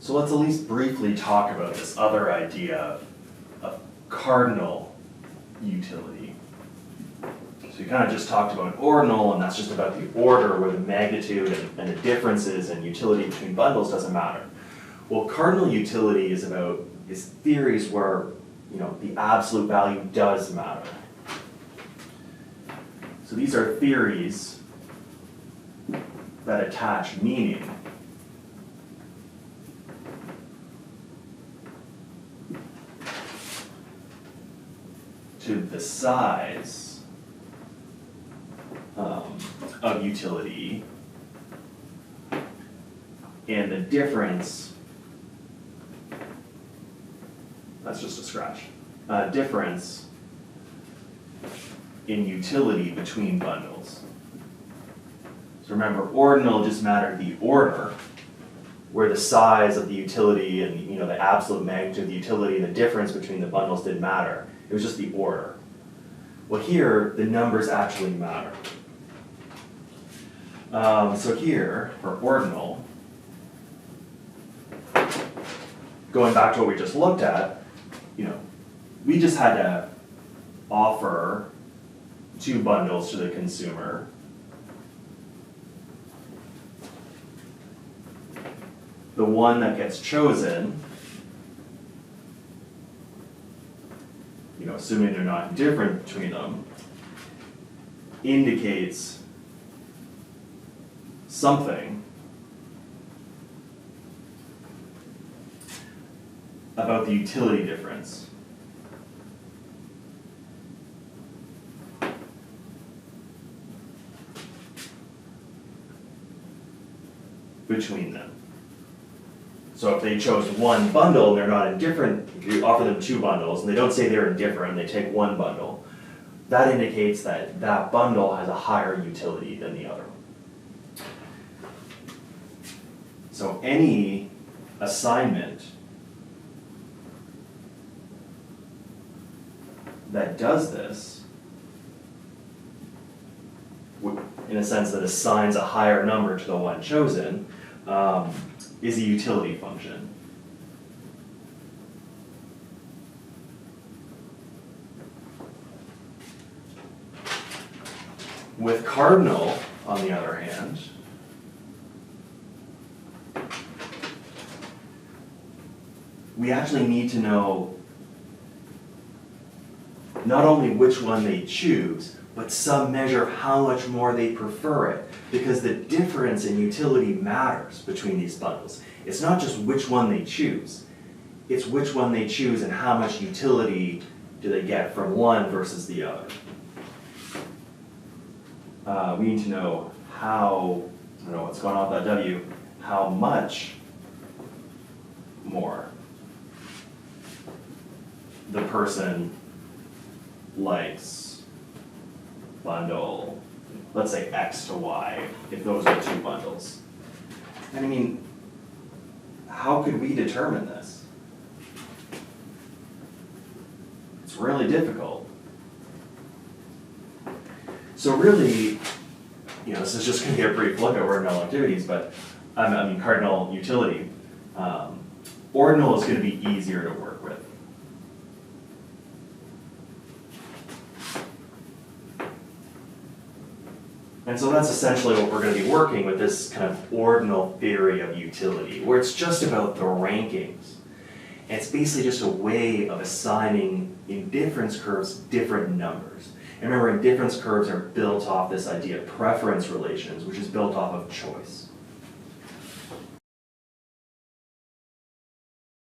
So let's at least briefly talk about this other idea of cardinal utility. So we kind of just talked about ordinal, and that's just about the order where the magnitude and the differences in utility between bundles doesn't matter. Well, cardinal utility is theories where the absolute value does matter. So these are theories that attach meaning to the size of utility and the difference, that's just a scratch, difference in utility between bundles. So remember, ordinal just mattered the order, where the size of the utility and the absolute magnitude of the utility and the difference between the bundles didn't matter. It was just the order. Well, here, the numbers actually matter. So here, for ordinal, going back to what we just looked at, we just had to offer 2 bundles to the consumer. The one that gets chosen, assuming they're not different between them, indicates something about the utility difference between them. So if they chose one bundle and they're not indifferent, if you offer them 2 bundles and they don't say they're indifferent, they take one bundle, that indicates that that bundle has a higher utility than the other. So any assignment that does this, in a sense that assigns a higher number to the one chosen, is a utility function. With cardinal, on the other hand, we actually need to know not only which one they choose, but some measure of how much more they prefer it, because the difference in utility matters between these bundles. It's not just which one they choose, it's which one they choose and how much utility do they get from one versus the other. We need to know how, I don't know what's going on with that W, how much more the person likes bundle, let's say X to Y, if those are 2 bundles. And I mean, how could we determine this? It's really difficult. So really, this is just going to be a brief look at ordinal activities, but cardinal utility. Ordinal is going to be easier to work with. And so that's essentially what we're going to be working with, this kind of ordinal theory of utility, where it's just about the rankings. And it's basically just a way of assigning indifference curves different numbers. And remember, indifference curves are built off this idea of preference relations, which is built off of choice.